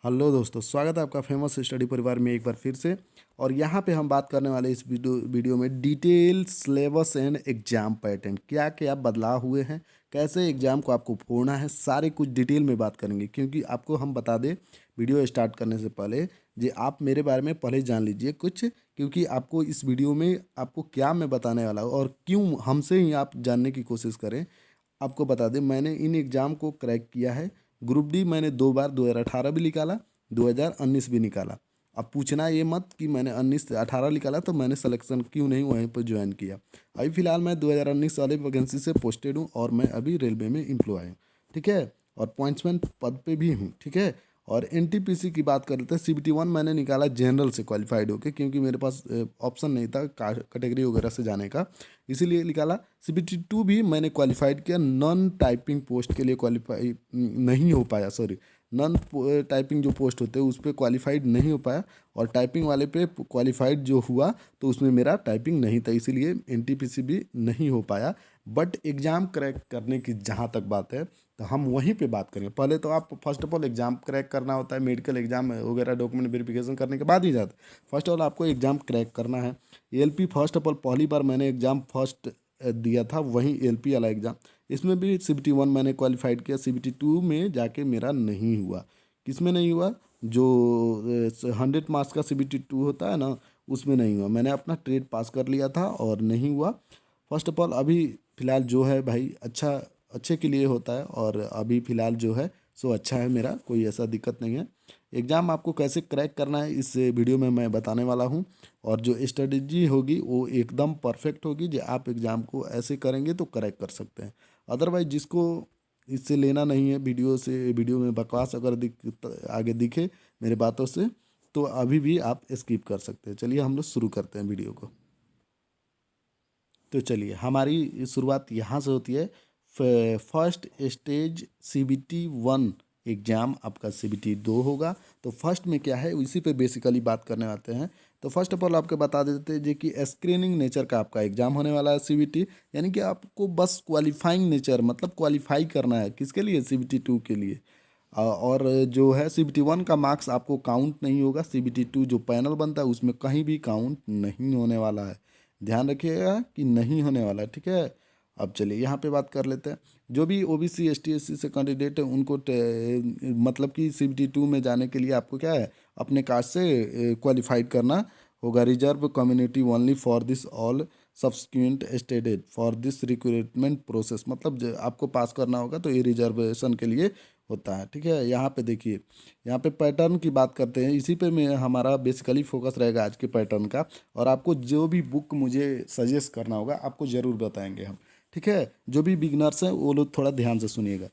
Hello दोस्तों, स्वागत है आपका फेमस स्टडी परिवार में एक बार फिर से। और यहाँ पे हम बात करने वाले इस वीडियो में detail syllabus and exam pattern, क्या क्या बदलाव हुए हैं, कैसे एग्जाम को आपको फोड़ना है, सारे कुछ डिटेल में बात करेंगे। क्योंकि आपको हम बता दें वीडियो स्टार्ट करने से पहले जी, आप मेरे बारे में पहले जान लीजिए कुछ, क्योंकि आपको इस वीडियो में आपको क्या मैं बताने वाला हूँ और क्यों हमसे ही आप जानने की कोशिश करें। आपको बता दें, मैंने इन एग्ज़ाम को क्रैक किया है। ग्रुप डी मैंने 2 बार 2018 भी निकाला, 2019 भी निकाला। अब पूछना ये मत कि मैंने 19 से 18 निकाला तो मैंने सिलेक्शन क्यों नहीं वहीं पर ज्वाइन किया। अभी फ़िलहाल मैं 2019 वाले वैकेंसी से पोस्टेड हूँ और मैं अभी रेलवे में एम्प्लॉय हूँ, ठीक है। और पॉइंट्समैन पद पे भी हूँ, ठीक है। और एनटीपीसी की बात कर लेते हैं। सीबीटी 1 मैंने निकाला जनरल से क्वालिफाइड होके, क्योंकि मेरे पास ऑप्शन नहीं था कैटेगरी वगैरह से जाने का, इसीलिए निकाला। सीबीटी 2 भी मैंने क्वालिफाइड किया, नॉन टाइपिंग पोस्ट के लिए क्वालिफाई नहीं हो पाया, सॉरी। नॉन टाइपिंग जो पोस्ट होते हैं उस पर क्वालिफाइड नहीं हो पाया, और टाइपिंग वाले पे क्वालिफाइड जो हुआ तो उसमें मेरा टाइपिंग नहीं था, इसीलिए एनटीपीसी भी नहीं हो पाया। बट एग्ज़ाम क्रैक करने की जहाँ तक बात है तो हम वहीं पे बात करेंगे। पहले तो आप first of all exam crack करना होता है, मेडिकल एग्जाम वगैरह डॉक्यूमेंट वेरिफिकेशन करने के बाद ही जाता है। फर्स्ट ऑफ ऑल आपको एग्ज़ाम क्रैक करना है। एलपी फर्स्ट ऑफ ऑल पहली बार मैंने एग्ज़ाम फर्स्ट दिया था, वहीं एलपी वाला एग्ज़ाम। इसमें भी सीबीटी 1 मैंने क्वालिफाइड किया, सीबीटी 2 में जाके मेरा नहीं हुआ। किस में नहीं हुआ? जो 100 मार्क्स का सीबीटी 2 होता है ना, उसमें नहीं हुआ। मैंने अपना ट्रेड पास कर लिया था और नहीं हुआ। फर्स्ट ऑफ ऑल अभी फ़िलहाल जो है भाई, अच्छे के लिए होता है, और अभी फ़िलहाल जो है सो अच्छा है मेरा, कोई ऐसा दिक्कत नहीं है। एग्ज़ाम आपको कैसे क्रैक करना है इस वीडियो में मैं बताने वाला हूँ। और जो स्ट्रेटजी होगी वो एकदम परफेक्ट होगी, जो आप एग्ज़ाम को ऐसे करेंगे तो क्रैक कर सकते हैं। अदरवाइज जिसको इससे लेना नहीं है, वीडियो से, वीडियो में बकवास अगर आगे दिखे मेरे बातों से, तो अभी भी आप स्किप कर सकते हैं। चलिए हम लोग शुरू करते हैं वीडियो को। तो चलिए, हमारी शुरुआत यहाँ से होती है। फर्स्ट स्टेज सीबीटी 1 एग्ज़ाम आपका सीबीटी 2 होगा। तो फर्स्ट में क्या है उसी पे बेसिकली बात करने आते हैं। तो फर्स्ट ऑफ ऑल आपको बता देते हैं जी कि स्क्रीनिंग नेचर का आपका एग्ज़ाम होने वाला है सीबीटी, यानी कि आपको बस क्वालिफाइंग नेचर, मतलब क्वालिफाई करना है किसके लिए, सीबीटी 2 के लिए। और जो है सीबीटी 1 का मार्क्स आपको काउंट नहीं होगा, सीबीटी 2 जो पैनल बनता है उसमें कहीं भी काउंट नहीं होने वाला है। ध्यान रखिएगा कि नहीं होने वाला है, ठीक है। अब चलिए यहाँ पे बात कर लेते हैं। जो भी ओबीसी एसटी एससी से कैंडिडेट है उनको मतलब कि सीबीटी 2 में जाने के लिए आपको क्या है, अपने कास्ट से क्वालिफाइड करना होगा। Reserve community only for this all subsequent stated for this recruitment process, मतलब आपको पास करना होगा, तो ये रिजर्वेशन के लिए होता है, ठीक है। यहाँ पे देखिए, यहाँ पे पैटर्न की बात करते हैं, इसी पे में हमारा बेसिकली फोकस रहेगा आज के पैटर्न का। और आपको जो भी बुक मुझे सजेस्ट करना होगा आपको ज़रूर बताएंगे हम, ठीक है। जो भी बिगनर्स हैं वो लोग थोड़ा ध्यान से सुनिएगा।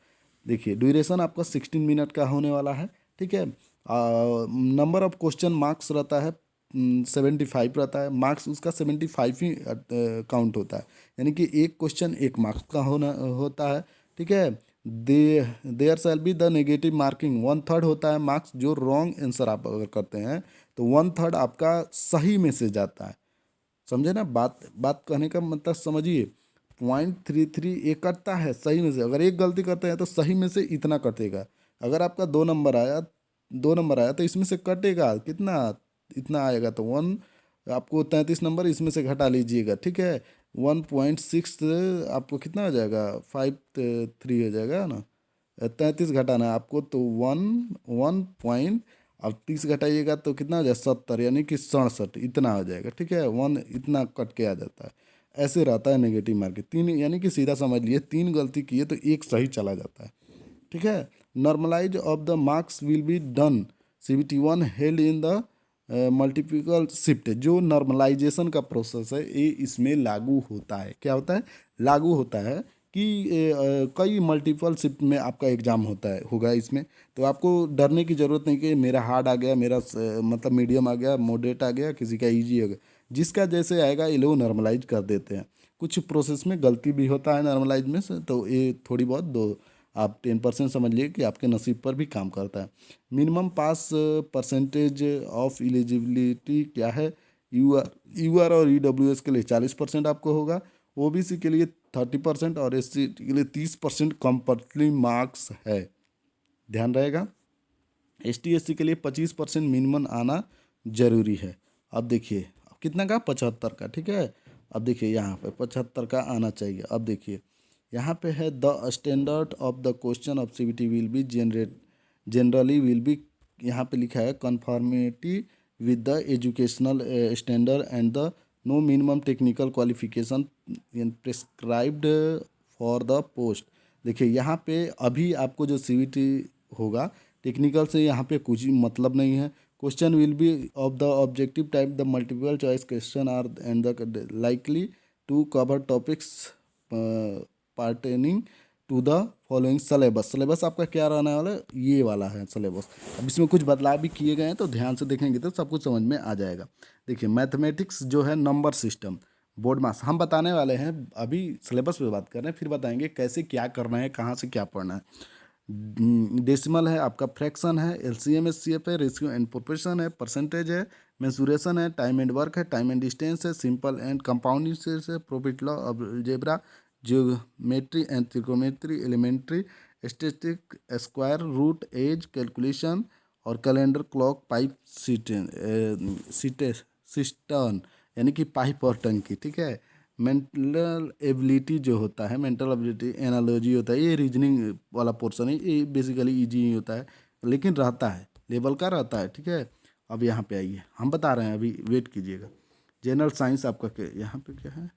देखिए, ड्यूरेशन आपका 16 मिनट का होने वाला है, ठीक है। नंबर ऑफ क्वेश्चन मार्क्स रहता है 75 रहता है। मार्क्स उसका 75 ही काउंट होता है, यानी कि एक क्वेश्चन एक मार्क्स का होना होता है, ठीक है। They there shall be the negative marking, 1/3 होता है मार्क्स जो रॉन्ग आंसर आप अगर करते हैं तो 1/3 आपका सही में से जाता है। समझे ना, बात बात कहने का मतलब समझिए। 0.33 ये कटता है सही में से, अगर एक गलती करते हैं तो सही में से इतना कटेगा। अगर आपका 2 नंबर आया तो इसमें से कटेगा कितना, इतना आएगा। तो वन, आपको 33 नंबर इसमें से घटा लीजिएगा, ठीक है। 1.6 आपको कितना हो जाएगा, 53 हो जाएगा ना। 33 घटाना है आपको, तो 1 अब 30 घटाइएगा तो कितना हो जाएगा, 70, यानी कि 67 इतना हो जाएगा, ठीक है। 1 इतना कट के आ जाता है। ऐसे रहता है नेगेटिव मार्किंग। तीन, यानी कि सीधा समझ लिए 3 गलती किए तो एक सही चला जाता है, ठीक है। Normalise of the marks will be done CBT 1 held in the multiple shift. जो नॉर्मलाइजेशन का प्रोसेस है ये इसमें लागू होता है। क्या होता है, लागू होता है कि कई मल्टीपल शिफ्ट में आपका एग्ज़ाम होगा इसमें। तो आपको डरने की ज़रूरत नहीं कि मेरा हार्ड आ गया, मेरा मतलब मीडियम आ गया, मॉडरेट आ गया, किसी का ईजी आ गया। जिसका जैसे आएगा ये लोग नॉर्मलाइज कर देते हैं। कुछ प्रोसेस में गलती भी होता है नॉर्मलाइज में से, तो ये थोड़ी बहुत दो आप 10% समझ लीजिए कि आपके नसीब पर भी काम करता है। Minimum pass percentage of eligibility क्या है, यूआर और ईडब्ल्यूएस के लिए 40% आपको होगा, ओबीसी के लिए 30% और एससी के लिए 30% कंपल्सरी मार्क्स है। ध्यान रहेगा। ST SC के लिए 25% मिनिमम आना जरूरी है। अब देखिए कितना का, 75 का, ठीक है। अब देखिए यहाँ पे 75 का आना चाहिए। अब देखिए यहाँ पे है the standard of the question of CBT will be generally will be, यहाँ पे लिखा है conformity with the educational standard and the no minimum technical qualification prescribed for the post. देखिए यहाँ पे अभी आपको जो CBT होगा टेक्निकल से यहाँ पे कुछ मतलब नहीं है। Question will be of the objective type, the multiple choice question are and the likely to cover topics pertaining to the following syllabus. Syllabus आपका क्या रहने वाला है, ये वाला है सिलेबस। अब इसमें कुछ बदलाव भी किए गए हैं, तो ध्यान से देखेंगे तो सब कुछ समझ में आ जाएगा। देखिए मैथमेटिक्स जो है नंबर सिस्टम, बोर्ड मास हम बताने वाले हैं। अभी सिलेबस पे बात कर रहे हैं, फिर बताएंगे कैसे क्या करना है, कहाँ से क्या पढ़ना है। डेसिमल है आपका, फ्रैक्शन है, LCM SCF है, रेशियो एंड प्रोपोर्शन है, परसेंटेज है, मेंसुरेशन है, टाइम एंड वर्क है, टाइम एंड डिस्टेंस है, सिंपल एंड कंपाउंड इंटरेस्ट है, profit loss, algebra, geometry and trigonometry, elementary, static, square root, age calculation और कैलेंडर, क्लॉक, पाइप, सिस्टर्न यानी कि pipe और टंकी, ठीक है। मेंटल एबिलिटी जो होता है, मेंटल एबिलिटी, एनालॉजी होता है, ये रीजनिंग वाला पोर्शन है, ये बेसिकली इजी ही होता है लेकिन रहता है लेवल का रहता है, ठीक है। अब यहाँ पे आइए, हम बता रहे हैं, अभी वेट कीजिएगा। जनरल साइंस आपका क्या, यहाँ पे क्या है,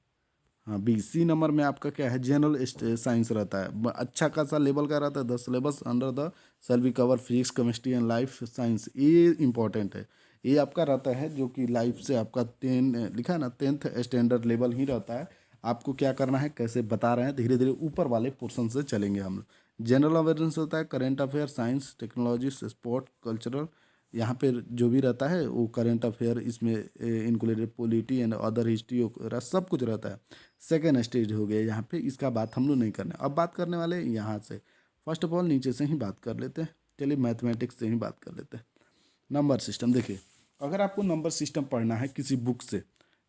हाँ B, C नंबर में आपका क्या है, जनरल साइंस रहता है, अच्छा खासा लेवल का रहता है। The syllabus under the cell we cover physics, chemistry and life science, ये इंपॉर्टेंट है। ये आपका रहता है जो कि लाइफ से आपका 10 लिखा है ना, 10th स्टैंडर्ड लेवल ही रहता है। आपको क्या करना है, कैसे बता रहे हैं, धीरे धीरे ऊपर वाले पोर्शन से चलेंगे हम लोग। जनरल अवेयरनेस होता है, current affair, science, technology, sport, cultural, यहाँ पे जो भी रहता है वो करेंट अफेयर, इसमें included polity and other history वगैरह सब कुछ रहता है। सेकेंड स्टेज हो गया यहाँ पे, इसका बात हम लोग नहीं करने, अब बात करने वाले यहाँ से। फर्स्ट ऑफ ऑल नीचे से ही बात कर लेते हैं, चलिए मैथमेटिक्स से ही बात कर लेते हैं। नंबर सिस्टम, देखिए अगर आपको नंबर सिस्टम पढ़ना है किसी बुक से,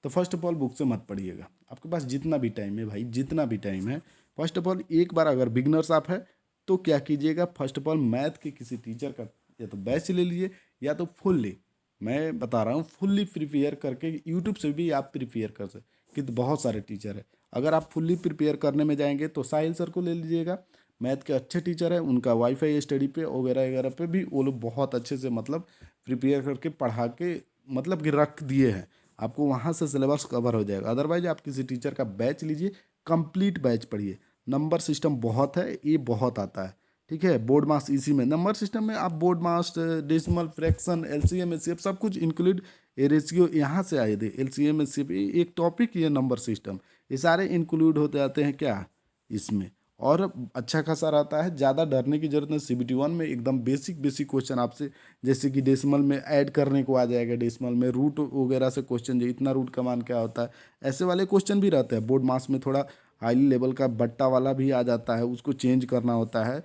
तो फर्स्ट ऑफ ऑल बुक से मत पढ़िएगा। आपके पास जितना भी टाइम है भाई, जितना भी टाइम है, फर्स्ट ऑफ ऑल एक बार अगर बिगनर्स आप है तो क्या कीजिएगा, फर्स्ट ऑफ ऑल मैथ के किसी टीचर का या तो बैच ले लीजिए या तो फुल्ली, मैं बता रहा हूँ फुल्ली प्रिपेयर करके, यूट्यूब से भी आप प्रिपेयर कर सकते कि तो बहुत सारे टीचर है। अगर आप फुल्ली प्रिपेयर करने में जाएंगे तो साहिल सर को ले लीजिएगा, मैथ के अच्छे टीचर है, उनका वाईफाई स्टडी पे वगैरह वगैरह पे भी वो लोग बहुत अच्छे से मतलब प्रिपेयर करके पढ़ा के मतलब कि रख दिए हैं, आपको वहाँ से सिलेबस कवर हो जाएगा। अदरवाइज आप किसी टीचर का बैच लीजिए, कंप्लीट बैच पढ़िए। नंबर सिस्टम बहुत है, ये बहुत आता है, ठीक है। बोर्ड मास इसी में, नंबर सिस्टम में आप बोर्ड मास, डेसिमल, फ्रैक्शन, LCM SCF सब कुछ इंक्लूड, ये रेशियो यहाँ से आए थे, LCM SCF एक टॉपिक, ये नंबर सिस्टम, ये सारे इंक्लूड होते आते हैं क्या इसमें। और अच्छा खासा रहता है, ज़्यादा डरने की जरूरत नहीं। CBT 1 में एकदम बेसिक बेसिक क्वेश्चन आपसे, जैसे कि डेसिमल में ऐड करने को आ जाएगा, डेसिमल में रूट वगैरह से क्वेश्चन, जो इतना रूट का मान क्या होता है, ऐसे वाले क्वेश्चन भी रहते हैं। बोर्ड मास में थोड़ा हाई लेवल का बट्टा वाला भी आ जाता है, उसको चेंज करना होता है,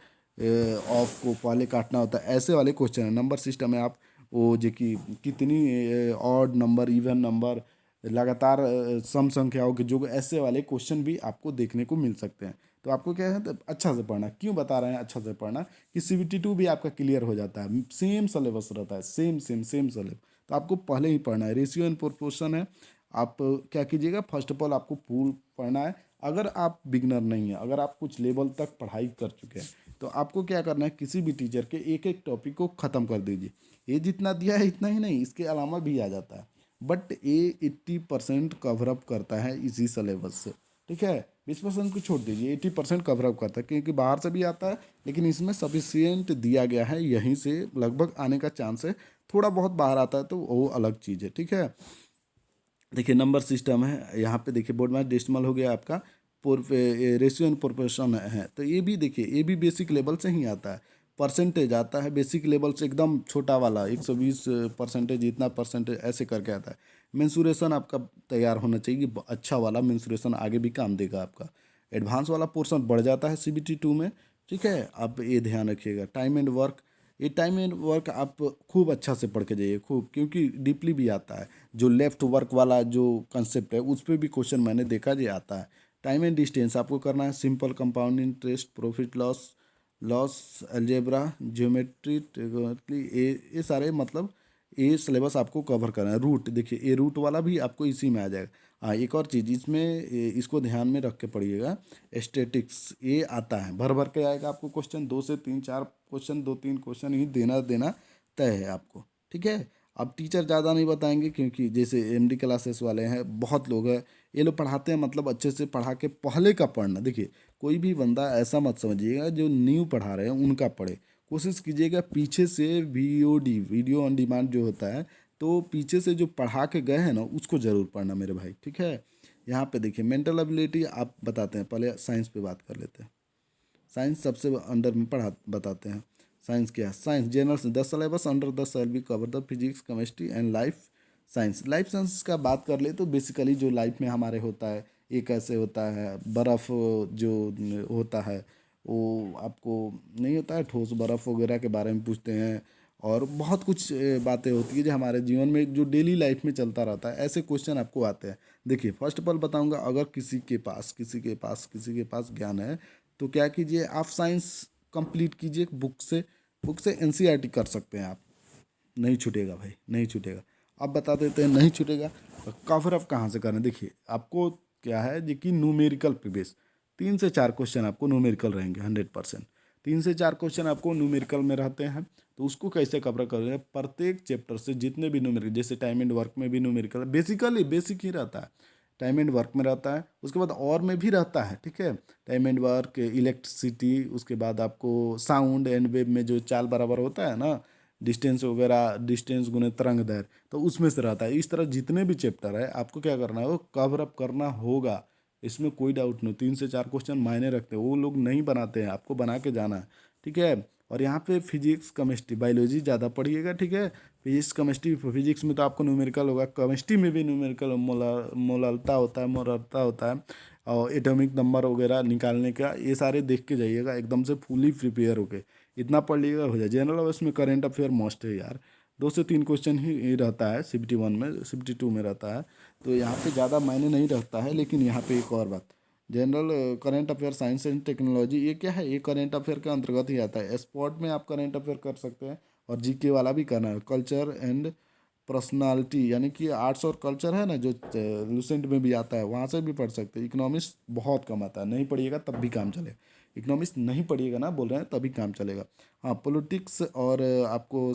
ऑफ को पहले काटना होता है, ऐसे वाले क्वेश्चन है। नंबर सिस्टम में आप वो जो कि कितनी ऑड नंबर, इवन नंबर, लगातार सम संख्याओं के जो, ऐसे वाले क्वेश्चन भी आपको देखने को मिल सकते हैं। तो आपको क्या है, तो अच्छा से पढ़ना, क्यों बता रहे हैं अच्छा से पढ़ना, कि CBT 2 भी आपका क्लियर हो जाता है, सेम सिलेबस रहता है, सेम सेम सेम सिलेबस, तो आपको पहले ही पढ़ना है। रेशियो एंड प्रोपोर्शन है, आप क्या कीजिएगा, फर्स्ट ऑफ ऑल आपको पूल पढ़ना है। अगर आप बिगनर नहीं है, अगर आप कुछ लेवल तक पढ़ाई कर चुके हैं, तो आपको क्या करना है, किसी भी टीचर के एक एक टॉपिक को ख़त्म कर दीजिए। ये जितना दिया है इतना ही नहीं, इसके अलावा भी आ जाता है, बट ये 80% कवरअप करता है इसी सिलेबस से, ठीक है। 20% को छोड़ दीजिए, 80% कवरअप करता है, क्योंकि बाहर से भी आता है, लेकिन इसमें सफिशियंट दिया गया है, यहीं से लगभग आने का चांस है। थोड़ा बहुत बाहर आता है तो वो अलग चीज़ है, ठीक है। देखिए नंबर सिस्टम है, यहाँ पे देखिए बोर्ड में डेसिमल हो गया आपका, रेशियो एंड प्रोपोर्शन है, तो ये भी देखिए, ये भी बेसिक लेवल से ही आता है। परसेंटेज आता है बेसिक लेवल से, एकदम छोटा वाला 120% इतना परसेंटेज ऐसे करके आता है। मेंसुरेशन आपका तैयार होना चाहिए, अच्छा वाला मेंसुरेशन आगे भी काम देगा आपका। एडवांस वाला पोर्शन बढ़ जाता है CBT 2 में, ठीक है। आप ये ध्यान रखिएगा। टाइम एंड वर्क, ये टाइम एंड वर्क आप खूब अच्छा से पढ़ के जाइए, खूब, क्योंकि डीपली भी आता है। जो लेफ्ट वर्क वाला जो कंसेप्ट है उस पर भी क्वेश्चन मैंने देखा जो आता है। टाइम एंड डिस्टेंस आपको करना है, simple, compound interest, profit loss, loss algebra, geometry, trigonometry, ये सारे मतलब ये सिलेबस आपको कवर करना है। रूट देखिए, ये रूट वाला भी आपको इसी में आ जाएगा। हाँ, एक और चीज़ इसमें इसको ध्यान में रख के पढ़िएगा, स्टैटिक्स ये आता है, भर भर के आएगा आपको क्वेश्चन, 2 से 3 4 क्वेश्चन, 2 3 क्वेश्चन ही देना देना तय है आपको, ठीक है। अब टीचर ज़्यादा नहीं बताएंगे, क्योंकि जैसे एमडी क्लासेस वाले हैं, बहुत लोग हैं, ये लोग पढ़ाते हैं मतलब अच्छे से पढ़ा के पहले का पढ़ना। देखिए, कोई भी बंदा ऐसा मत समझिएगा जो न्यू पढ़ा रहे हैं उनका पढ़े, कोशिश कीजिएगा पीछे से वीओडी, वीडियो ऑन डिमांड जो होता है, तो पीछे से जो पढ़ा के गए हैं ना उसको ज़रूर पढ़ना मेरे भाई, ठीक है। यहाँ पे देखिए मेंटल एबिलिटी आप बताते हैं, पहले साइंस पे बात कर लेते हैं। साइंस सबसे अंडर में पढ़ा बताते हैं। साइंस क्या है? Science general 10 syllabus under 10 shall be cover the physics, chemistry and life science. Life science का बात कर ले तो बेसिकली जो लाइफ में हमारे होता है, ये कैसे होता है, बर्फ़ जो होता है वो आपको नहीं होता है, ठोस बर्फ़ वगैरह के बारे में पूछते हैं, और बहुत कुछ बातें होती है जो हमारे जीवन में जो डेली लाइफ में चलता रहता है, ऐसे क्वेश्चन आपको आते हैं। देखिए फर्स्ट ऑफ ऑल बताऊंगा, अगर किसी के पास ज्ञान है तो क्या कीजिए, आप साइंस कंप्लीट कीजिए बुक से एनसीईआरटी कर सकते हैं आप, नहीं छूटेगा भाई, नहीं छूटेगा। अब बता देते हैं नहीं छूटेगा तो कवर अप कहाँ से करना है। देखिए आपको क्या है जी कि न्यूमेरिकल पे बेस 3 से 4 क्वेश्चन आपको न्यूमेरिकल रहेंगे 100%। 3 से 4 क्वेश्चन आपको न्यूमेरिकल में रहते हैं, तो उसको कैसे कवर कर रहे हैं, प्रत्येक चैप्टर से जितने भी न्यूमेरिकल, जैसे टाइम एंड वर्क में भी न्यूमेरिकल बेसिकली बेसिक ही रहता है, टाइम एंड वर्क में रहता है, उसके बाद और में भी रहता है, ठीक है। टाइम एंड वर्क, इलेक्ट्रिसिटी, उसके बाद आपको साउंड एंड वेव में जो चाल बराबर होता है ना, डिस्टेंस वगैरह, डिस्टेंस गुने तरंग दैर्घ्य, तो उसमें से रहता है। इस तरह जितने भी चैप्टर है आपको क्या करना है, वो कवर अप करना होगा, इसमें कोई डाउट नहीं। 3 से 4 क्वेश्चन मायने रखते हैं, वो लोग नहीं बनाते हैं, आपको बना के जाना है, ठीक है। और यहाँ पे फिजिक्स केमिस्ट्री बायोलॉजी ज़्यादा पढ़िएगा, ठीक है। फिजिक्स केमिस्ट्री, फिजिक्स में तो आपको न्यूमेरिकल होगा, केमिस्ट्री में भी न्यूमेरिकल, मोलरता होता है, मोलरता होता है, और एटॉमिक नंबर वगैरह निकालने का, ये सारे देख के जाइएगा एकदम से फुली प्रिपेयर होके, इतना पढ़ लीजिएगा हो जाए। जनरल अवेयर्स में करेंट अफेयर मस्ट है यार, 2 से 3 क्वेश्चन ही रहता है CBT 1 में, CBT 2 में रहता है, तो यहाँ पे ज़्यादा मायने नहीं रखता है। लेकिन यहाँ पे एक और बात, general current affair science and technology, ये क्या है, ये करंट अफेयर के अंतर्गत ही आता है। स्पोर्ट में आप करंट अफेयर कर सकते हैं, और जीके वाला भी करना है। कल्चर एंड पर्सनालिटी, यानी कि आर्ट्स और कल्चर है ना, जो लूसेंट में भी आता है, वहाँ से भी पढ़ सकते हैं। इकोनॉमिक्स बहुत कम आता है, नहीं पढ़िएगा तब भी काम चलेगा। इकोनॉमिक्स नहीं पढ़िएगा ना, बोल रहे हैं, तभी काम चलेगा। हाँ, पॉलिटिक्स और आपको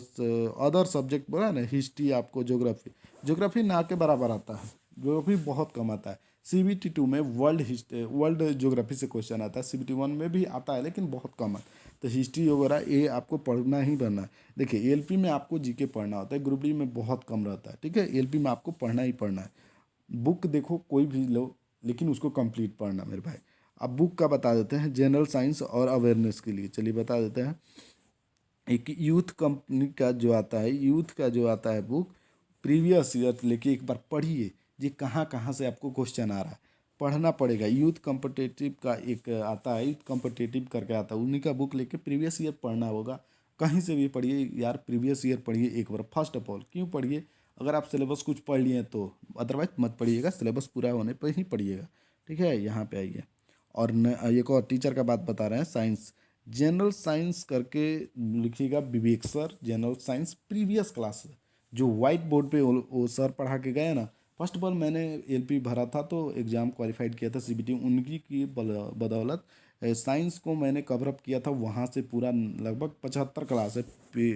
अदर सब्जेक्ट बोला ना, हिस्ट्री, आपको ज्योग्राफी ना के बराबर आता है, ज्योग्राफी बहुत कम आता है। CBT 2 में वर्ल्ड ज्योग्राफी से क्वेश्चन आता है, CBT 1 में भी आता है लेकिन बहुत कम है। तो हिस्ट्री वगैरह ये आपको पढ़ना ही पढ़ना है। देखिए एलपी में आपको जीके पढ़ना होता है, ग्रुप डी में बहुत कम रहता है, ठीक है। एलपी में आपको पढ़ना ही पढ़ना है। बुक देखो कोई भी लो, लेकिन उसको कंप्लीट पढ़ना मेरे भाई। अब बुक का बता देते हैं, जनरल साइंस और अवेयरनेस के लिए, चलिए बता देते हैं। एक यूथ कंपनी का जो आता है, यूथ का जो आता है बुक, प्रीवियस ईयर लेके एक बार पढ़िए, ये कहाँ कहाँ से आपको क्वेश्चन आ रहा है, पढ़ना पड़ेगा। यूथ कॉम्पिटिटिव का एक आता है, यूथ कॉम्पिटिटिव करके आता है, उन्हीं का बुक लेके प्रीवियस ईयर पढ़ना होगा। कहीं से भी पढ़िए यार, प्रीवियस ईयर पढ़िए एक बार, फर्स्ट ऑफ ऑल क्यों पढ़िए, अगर आप सिलेबस कुछ पढ़ लिए तो, अदरवाइज मत पढ़िएगा, सिलेबस पूरा होने पर ही पढ़िएगा, ठीक है। यहाँ पे आइए, और एक और टीचर का बात बता रहे हैं, साइंस, जनरल साइंस करके लिखिएगा, Vivek sir, general science previous class, जो वाइट बोर्ड पे वो सर पढ़ा के गए ना। फर्स्ट ऑफ ऑल मैंने एलपी भरा था तो एग्ज़ाम क्वालिफाइड किया था CBT, उनकी की बदौलत साइंस को मैंने कवर अप किया था, वहाँ से पूरा लगभग 75 क्लास है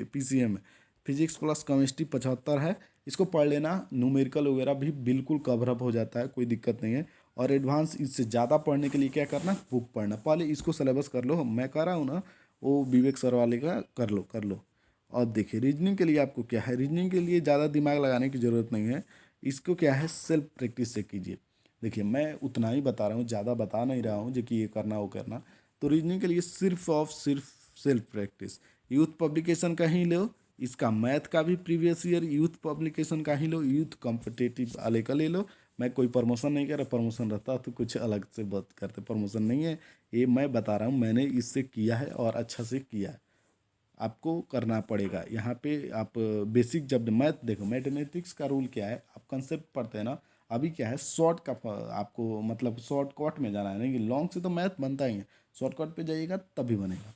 PCM में। फिजिक्स प्लस केमिस्ट्री 75 है, इसको पढ़ लेना, न्यूमेरिकल वगैरह भी बिल्कुल कवर अप हो जाता है, कोई दिक्कत नहीं है। और एडवांस इससे ज़्यादा पढ़ने के लिए क्या करना, बुक पढ़ना, पहले इसको सिलेबस कर लो, मैं कह रहा हूँ ना, वो विवेक सर वाले का कर लो। और देखिए रीजनिंग के लिए आपको क्या है, रीजनिंग के लिए ज़्यादा दिमाग लगाने की ज़रूरत नहीं है, इसको क्या है सेल्फ प्रैक्टिस से कीजिए। देखिए मैं उतना ही बता रहा हूँ, ज़्यादा बता नहीं रहा हूँ जो कि ये करना वो करना। तो रीजनिंग के लिए सिर्फ और सिर्फ सेल्फ प्रैक्टिस। यूथ पब्लिकेशन का ही लो, इसका मैथ का भी प्रीवियस ईयर यूथ पब्लिकेशन का ही लो, यूथ कॉम्पिटिटिव वाले का ले लो। मैं कोई प्रमोशन नहीं कर रहा, प्रमोशन रहता तो कुछ अलग से बात करते, प्रमोशन नहीं है, ये मैं बता रहा हूँ, मैंने इससे किया है और अच्छा से किया है, आपको करना पड़ेगा। यहाँ पे आप बेसिक, जब मैथ देखो, मैथमेटिक्स का रूल क्या है, आप कंसेप्ट पढ़ते हैं ना, अभी क्या है शॉर्ट का आपको मतलब शॉर्टकट में जाना है, नहीं लॉन्ग से तो मैथ बनता ही है, शॉर्टकट पे जाइएगा तभी बनेगा।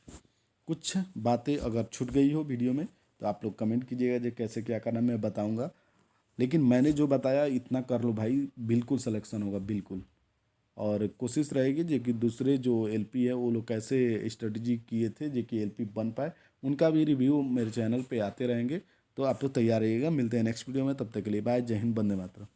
कुछ बातें अगर छूट गई हो वीडियो में तो आप लोग कमेंट कीजिएगा जो कैसे क्या करना मैं बताऊंगा। लेकिन मैंने जो बताया इतना कर लो भाई, बिल्कुल सिलेक्शन होगा बिल्कुल। और कोशिश रहेगी जो कि दूसरे जो एलपी है वो लोग कैसे स्ट्रेटजी किए थे जो कि एलपी बन पाए, उनका भी रिव्यू मेरे चैनल पे आते रहेंगे। तो आप लोग तैयार रहिएगा, मिलते हैं नेक्स्ट वीडियो में, तब तक के लिए बाय, जय हिंद, वंदे मातरम।